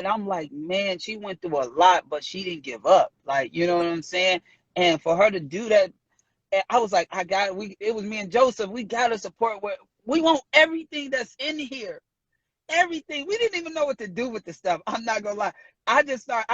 And I'm like, man, she went through a lot, but she didn't give up. Like, you know what I'm saying? And for her to do that, I was like, it was me and Joseph. We got to support what we want, everything that's in here. Everything. We didn't even know what to do with the stuff. I'm not gonna lie. I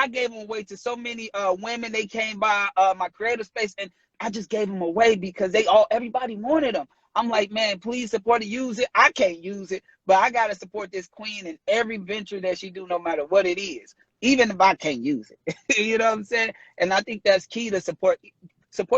gave them away to so many women. They came by my creative space, and I just gave them away because everybody wanted them. I'm like, man, please support it, use it. I can't use it, but I gotta support this queen in every venture that she do, no matter what it is, even if I can't use it. You know what I'm saying? And I think that's key to support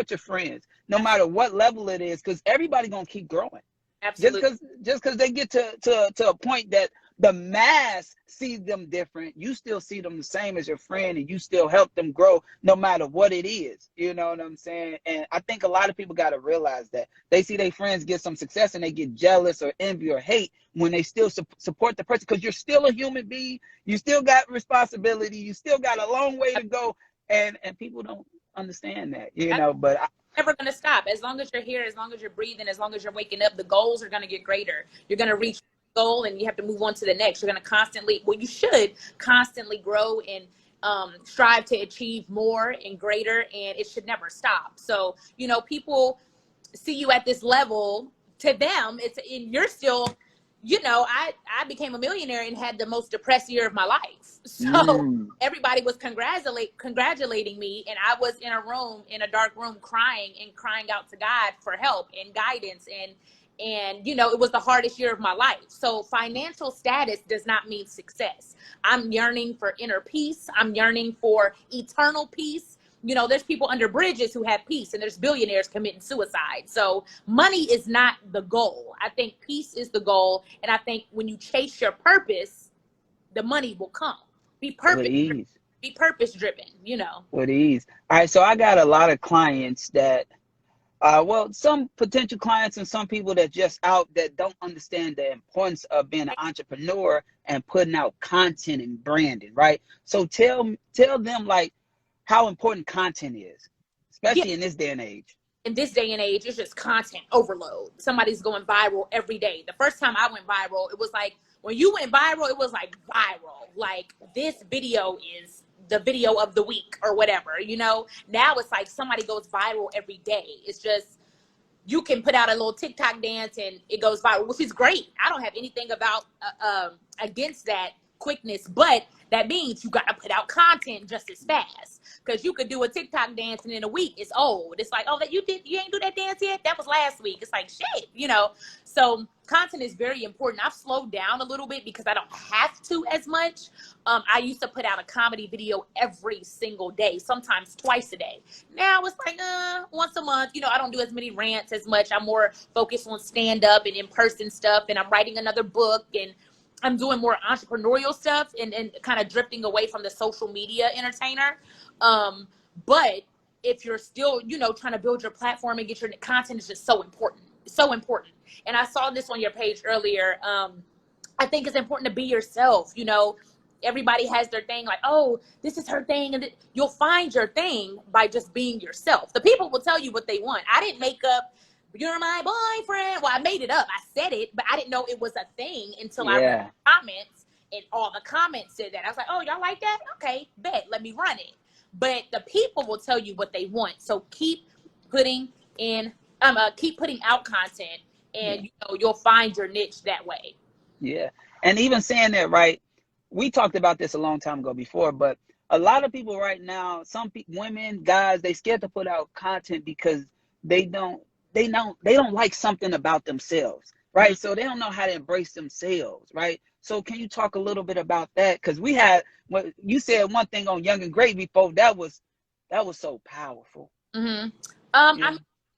your friends, no matter what level it is, because everybody gonna keep growing. Absolutely. Just because they get to a point that the mass sees them different, you still see them the same as your friend, and you still help them grow no matter what it is. You know what I'm saying? And I think a lot of people got to realize that they see their friends get some success and they get jealous or envy or hate when they still support the person, because you're still a human being. You still got responsibility. You still got a long way to go. And people don't understand that, you know, but never going to stop. As long as you're here, as long as you're breathing, as long as you're waking up, the goals are going to get greater. You're going to reach the goal and you have to move on to the next. You're going to constantly, well, you should constantly grow and strive to achieve more and greater, and it should never stop. So, you know, people see you at this level. To them, you're still, you know, I became a millionaire and had the most depressed year of my life. So everybody was congratulating me, and I was in a dark room, crying out to God for help and guidance, and you know, it was the hardest year of my life. So financial status does not mean success. I'm yearning for inner peace. I'm yearning for eternal peace. You know, there's people under bridges who have peace, and there's billionaires committing suicide. So money is not the goal. I think peace is the goal. And I think when you chase your purpose, the money will come. Be purpose driven, you know. With ease. All right. So I got a lot of clients that, some potential clients and some people that just out that don't understand the importance of being an entrepreneur and putting out content and branding, right? So tell them, like, how important content is, especially in this day and age. In this day and age, it's just content overload. Somebody's going viral every day. The first time I went viral, it was like, when you went viral, it was like viral. Like, this video is the video of the week or whatever, you know? Now it's like somebody goes viral every day. It's just, you can put out a little TikTok dance and it goes viral, which is great. I don't have anything against that quickness, but that means you got to put out content just as fast, because you could do a TikTok dance and in a week it's old. It's like, oh, you ain't do that dance yet? That was last week. It's like, shit, you know? So content is very important. I've slowed down a little bit because I don't have to as much. I used to put out a comedy video every single day, sometimes twice a day. Now it's like once a month. You know, I don't do as many rants as much. I'm more focused on stand-up and in-person stuff, and I'm writing another book, and I'm doing more entrepreneurial stuff and kind of drifting away from the social media entertainer. But if you're still, you know, trying to build your platform and get your content, is just so important. So important. And I saw this on your page earlier. I think it's important to be yourself. You know, everybody has their thing, like, oh, this is her thing. And you'll find your thing by just being yourself. The people will tell you what they want. I didn't make up, you're my boyfriend. Well, I made it up. I said it, but I didn't know it was a thing until I read the comments, and all the comments said that. I was like, oh, y'all like that? Okay, bet. Let me run it. But the people will tell you what they want. So keep putting out content, and you know, you'll find your niche that way. Yeah. And even saying that, right, we talked about this a long time ago before, but a lot of people right now, women, guys, they scared to put out content because they don't like something about themselves, right? So they don't know how to embrace themselves, right? So can you talk a little bit about that? Because you said one thing on Young and Great before, that was so powerful. I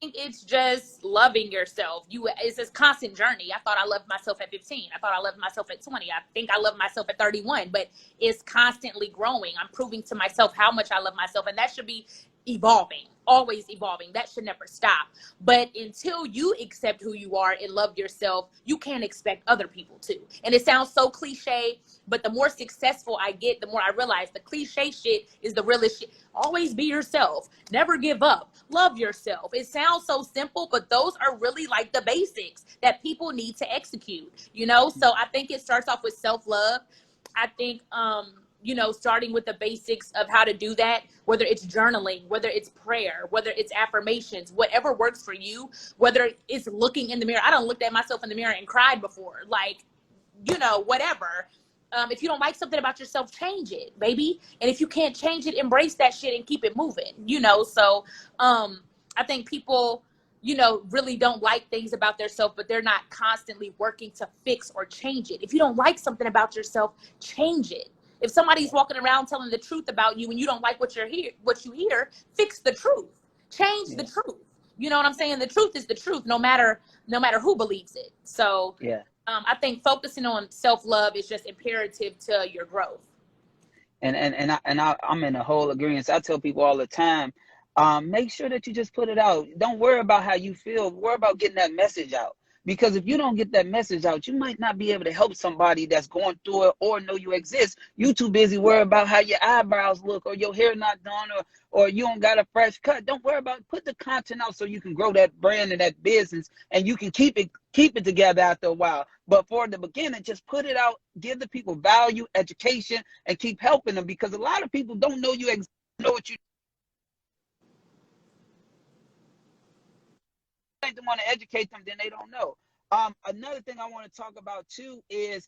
think it's just loving yourself. It's this constant journey. I thought I loved myself at 15. I thought I loved myself at 20. I think I love myself at 31, but it's constantly growing. I'm proving to myself how much I love myself, and that should be evolving, always evolving. That should never stop. But until you accept who you are and love yourself, you can't expect other people to. And it sounds so cliche, but the more successful I get, the more I realize the cliche shit is the realest shit. Always be yourself. Never give up. Love yourself. It sounds so simple, but those are really like the basics that people need to execute, you know? So I think it starts off with self-love. I think you know, starting with the basics of how to do that, whether it's journaling, whether it's prayer, whether it's affirmations, whatever works for you, whether it's looking in the mirror. I don't looked at myself in the mirror and cried before, like, you know, whatever. If you don't like something about yourself, change it, baby. And if you can't change it, embrace that shit and keep it moving, you know? So I think people, you know, really don't like things about themselves, but they're not constantly working to fix or change it. If you don't like something about yourself, change it. If somebody's walking around telling the truth about you and you don't like what you hear, fix the truth. Change the truth. You know what I'm saying? The truth is the truth, no matter who believes it. So I think focusing on self-love is just imperative to your growth. I'm in a whole agreement. I tell people all the time, make sure that you just put it out. Don't worry about how you feel. Worry about getting that message out. Because if you don't get that message out, you might not be able to help somebody that's going through it or know you exist. You too busy worrying about how your eyebrows look or your hair not done or you don't got a fresh cut. Don't worry about it. Put the content out so you can grow that brand and that business, and you can keep it together after a while. But for the beginning, just put it out, give the people value, education, and keep helping them, because a lot of people don't know you exist, know what you want to educate them, then they don't know. Another thing I want to talk about too is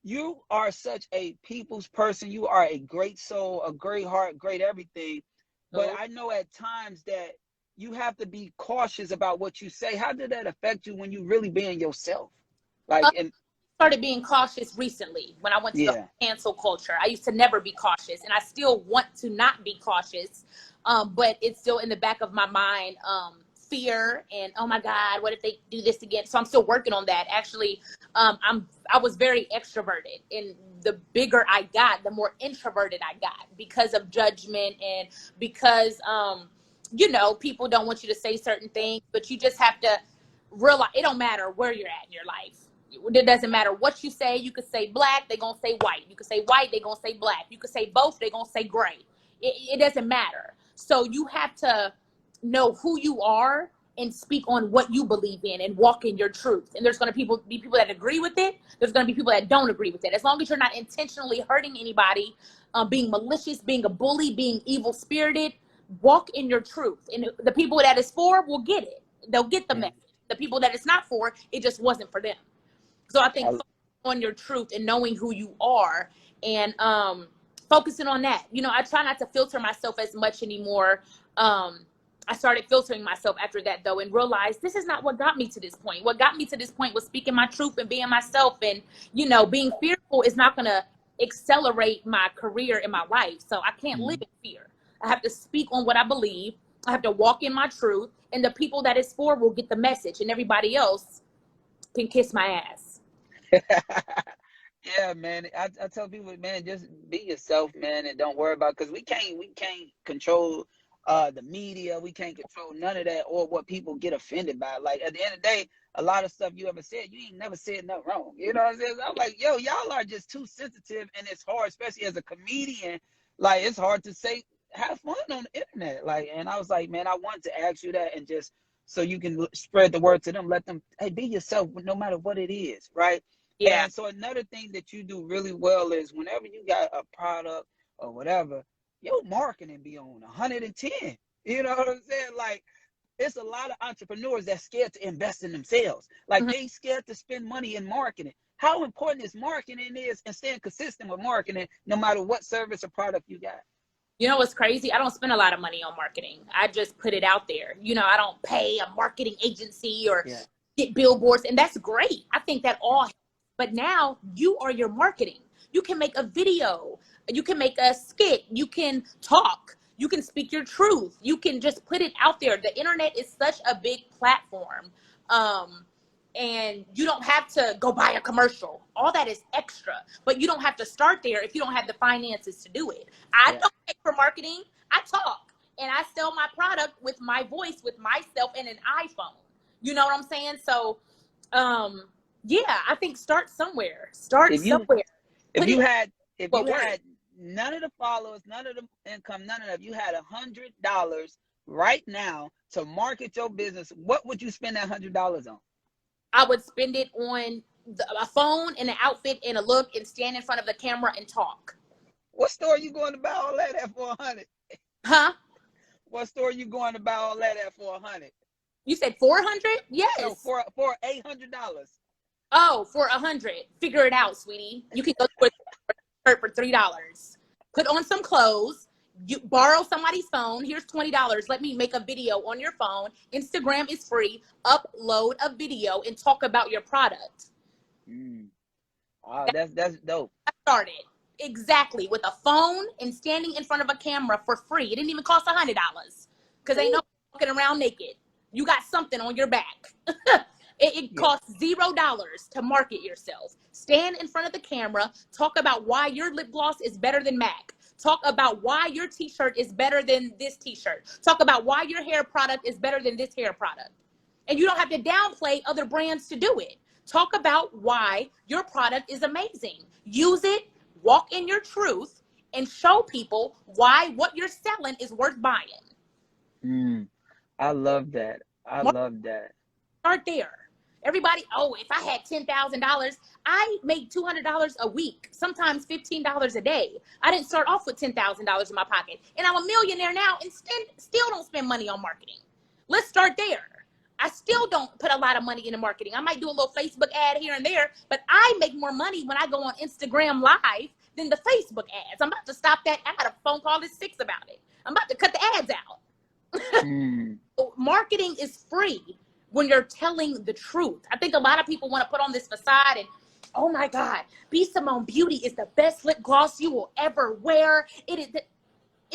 you are such a people's person. You are a great soul, a great heart, great everything. But I know at times that you have to be cautious about what you say. How did that affect you when you really being yourself? Like, and started being cautious recently when I went to the cancel culture. I used to never be cautious, and I still want to not be cautious, but it's still in the back of my mind. Fear and, oh my God, what if they do this again? So I'm still working on that. Actually, I was very extroverted, and the bigger I got, the more introverted I got because of judgment and because, you know, people don't want you to say certain things, but you just have to realize it don't matter where you're at in your life. It doesn't matter what you say. You could say black, they're going to say white. You could say white, they're going to say black. You could say both, they're going to say gray. It doesn't matter. So you have to know who you are and speak on what you believe in and walk in your truth. And there's going to be people that agree with it. There's going to be people that don't agree with it. As long as you're not intentionally hurting anybody, being malicious, being a bully, being evil spirited, walk in your truth. And the people that it's for will get it. They'll get the message. The people that it's not for, it just wasn't for them. So I think on your truth and knowing who you are and focusing on that. You know, I try not to filter myself as much anymore. I started filtering myself after that, though, and realized this is not what got me to this point. What got me to this point was speaking my truth and being myself. And, you know, being fearful is not going to accelerate my career in my life. So I can't live in fear. I have to speak on what I believe. I have to walk in my truth. And the people that it's for will get the message. And everybody else can kiss my ass. Yeah, man. I tell people, man, just be yourself, man, and don't worry about, because we can't control the media. We can't control none of that or what people get offended by. Like, at the end of the day, a lot of stuff you ever said, you ain't never said nothing wrong. You know what I'm saying? I'm like, yo, y'all are just too sensitive, and it's hard, especially as a comedian. Like, it's hard to say, have fun on the internet. Like, and I was like, man, I wanted to ask you that, and just so you can spread the word to them, let them, hey, be yourself no matter what it is, right? Yeah. And so another thing that you do really well is whenever you got a product or whatever, your marketing be on 110. You know what I'm saying? Like, it's a lot of entrepreneurs that's scared to invest in themselves. Like, they scared to spend money in marketing. How important is marketing is, and staying consistent with marketing no matter what service or product you got? You know what's crazy? I don't spend a lot of money on marketing. I just put it out there. You know, I don't pay a marketing agency or get billboards, and that's great. I think that all helps. But now you are your marketing. You can make a video. You can make a skit. You can talk. You can speak your truth. You can just put it out there. The internet is such a big platform. And you don't have to go buy a commercial. All that is extra. But you don't have to start there if you don't have the finances to do it. I don't pay for marketing. I talk. And I sell my product with my voice, with myself, and an iPhone. You know what I'm saying? So, yeah, I think start somewhere. Start somewhere. If you had none of the followers, none of the income, none of that, if you had $100 right now to market your business, what would you spend that $100 on? I would spend it on a phone and an outfit and a look and stand in front of the camera and talk. What store you going to buy all that at for 100? Huh? What store you going to buy all that at for 100? You said 400? No, Yes. for $800. Oh, for 100. Figure it out, sweetie. You can go to a shirt for $3. Put on some clothes. You borrow somebody's phone. Here's $20. Let me make a video on your phone. Instagram is free. Upload a video and talk about your product. Oh, that's dope. I started exactly with a phone and standing in front of a camera for free. It didn't even cost $100 because ain't no walking around naked. You got something on your back. It costs $0 to market yourself. Stand in front of the camera, talk about why your lip gloss is better than MAC. Talk about why your t-shirt is better than this t-shirt. Talk about why your hair product is better than this hair product. And you don't have to downplay other brands to do it. Talk about why your product is amazing. Use it, walk in your truth, and show people why what you're selling is worth buying. I love that. I love that. Start there. Everybody, oh, if I had $10,000, I make $200 a week, sometimes $15 a day. I didn't start off with $10,000 in my pocket, and I'm a millionaire now and still don't spend money on marketing. Let's start there. I still don't put a lot of money into marketing. I might do a little Facebook ad here and there, but I make more money when I go on Instagram Live than the Facebook ads. I'm about to stop that. I got a phone call at 6 about it. I'm about to cut the ads out. Marketing is free when you're telling the truth. I think a lot of people want to put on this facade and, oh my God, Be Simone Beauty is the best lip gloss you will ever wear. It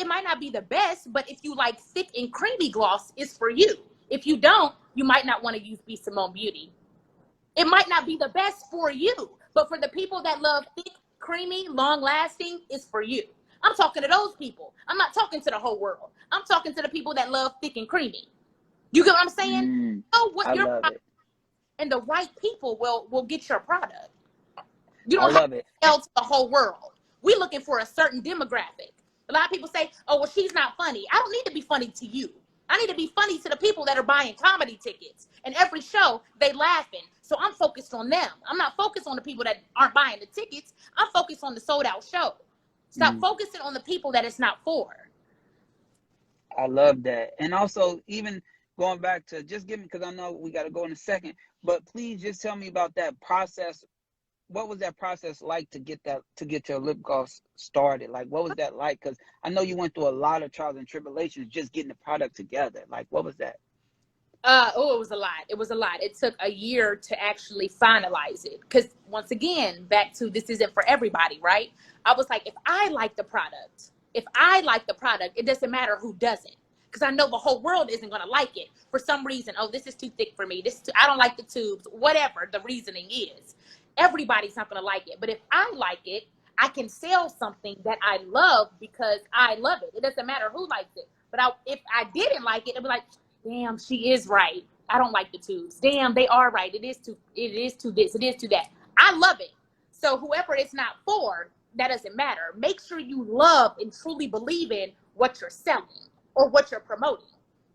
might not be the best, but if you like thick and creamy gloss, it's for you. If you don't, you might not want to use Be Simone Beauty. It might not be the best for you, but for the people that love thick, creamy, long lasting, it's for you. I'm talking to those people. I'm not talking to the whole world. I'm talking to the people that love thick and creamy. You get what I'm saying? Know what your product, and the right people will get your product. You don't have to sell to the whole world. We're looking for a certain demographic. A lot of people say, oh, well, she's not funny. I don't need to be funny to you. I need to be funny to the people that are buying comedy tickets. And every show, they laughing. So I'm focused on them. I'm not focused on the people that aren't buying the tickets. I'm focused on the sold out show. Stop focusing on the people that it's not for. I love that. And also, even going back to just give me, because I know we got to go in a second, but please just tell me about that process. What was that process like to get your lip gloss started? Like, what was that like? Because I know you went through a lot of trials and tribulations just getting the product together. Like, what was that? It was a lot. It was a lot. It took a year to actually finalize it. Because once again, back to this isn't for everybody, right? I was like, if I like the product, it doesn't matter who doesn't. Because I know the whole world isn't going to like it for some reason. Oh, this is too thick for me. I don't like the tubes. Whatever the reasoning is, everybody's not going to like it. But if I like it, I can sell something that I love because I love it. It doesn't matter who likes it. But if I didn't like it, I'd be like, damn, she is right. I don't like the tubes. Damn, they are right. It is too this. It is too that. I love it. So whoever it's not for, that doesn't matter. Make sure you love and truly believe in what you're selling or what you're promoting.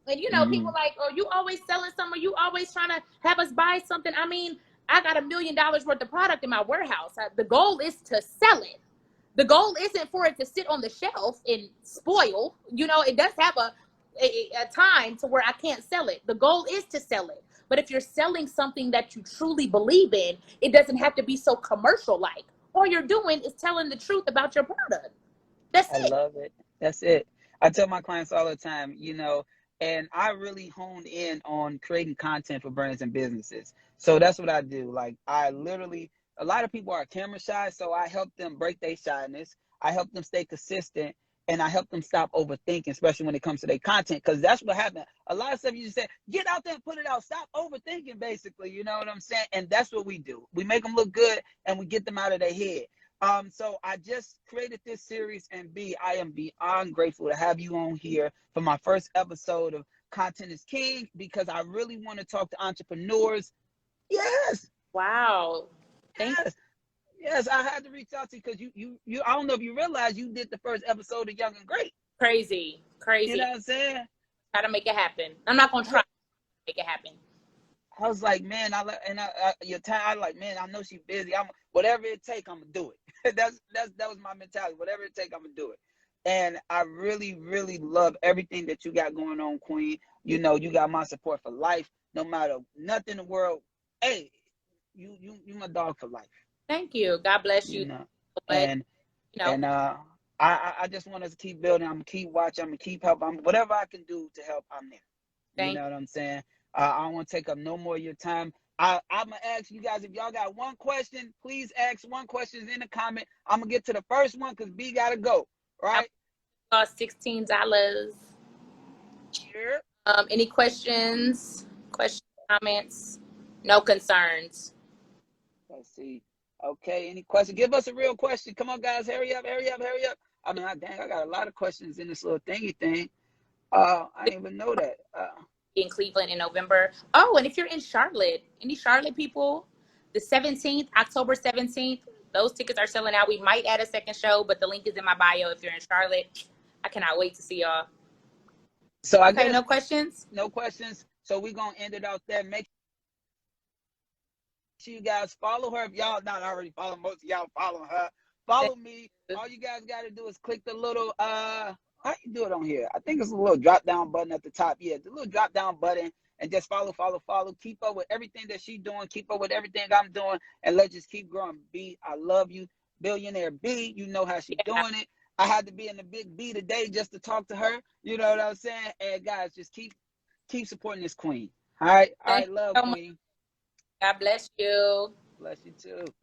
And people are like, oh, you always selling something, or you always trying to have us buy something. I mean, I got $1 million worth of product in my warehouse. The goal is to sell it. The goal isn't for it to sit on the shelf and spoil. It does have a time to where I can't sell it. The goal is to sell it. But if you're selling something that you truly believe in, it doesn't have to be so commercial-like. All you're doing is telling the truth about your product. That's it. I love it. That's it. I tell my clients all the time, and I really honed in on creating content for brands and businesses. So that's what I do. Like, a lot of people are camera shy, so I help them break their shyness. I help them stay consistent, and I help them stop overthinking, especially when it comes to their content, because that's what happened. A lot of stuff you just say, get out there and put it out. Stop overthinking, basically. You know what I'm saying? And that's what we do. We make them look good, and we get them out of their head. So I just created this series, and I am beyond grateful to have you on here for my first episode of Content is King, because I really want to talk to entrepreneurs. Yes. Wow. Thank you. Yes, I had to reach out to you because you I don't know if you realize you did the first episode of Young and Great. Crazy. You know what I'm saying? Try to make it happen. I'm not going to try to make it happen. I was like, man, your time. I like, man, I know she's busy. I'm whatever it take, I'm gonna do it. that was my mentality. Whatever it take, I'm gonna do it. And I really, really love everything that you got going on, Queen. You know, you got my support for life. No matter nothing in the world. Hey, you my dog for life. Thank you. God bless You you know, so much. and You know, and I just want us to keep building. I'm gonna keep watching. I'm gonna keep helping. Whatever I can do to help, I'm there. You thank know what I'm saying? I don't want to take up no more of your time. I'm gonna ask you guys if y'all got one question, please ask one question in the comment. I'm gonna get to the first one because B gotta go. I Right? cost $16. Here. Any questions? Questions, comments? No concerns. Let's see. Okay, any question? Give us a real question. Come on, guys, hurry up, hurry up, hurry up. I mean, dang, I got a lot of questions in this little thingy thing. I didn't even know that. In Cleveland in November. Oh, and if you're in Charlotte, any Charlotte people, the 17th, October 17th, those tickets are selling out. We might add a second show, but the link is in my bio if you're in Charlotte. I cannot wait to see y'all. So I Okay, guess no questions? no questions. So we're gonna end it out there. Make sure you guys follow her. If y'all not already following, most of y'all follow her. Follow me. All you guys gotta do is click the little how you do it on here? I think it's a little drop down button at the top. Yeah, the little drop down button, and just follow. Keep up with everything that she's doing. Keep up with everything I'm doing, and let's just keep growing. B, I love you, billionaire B. You know how she's Yeah. doing it. I had to be in the big B today just to talk to her. You know what I'm saying? And guys, just keep supporting this queen. All right, Thank love you so much. queen. God bless you. Bless you too.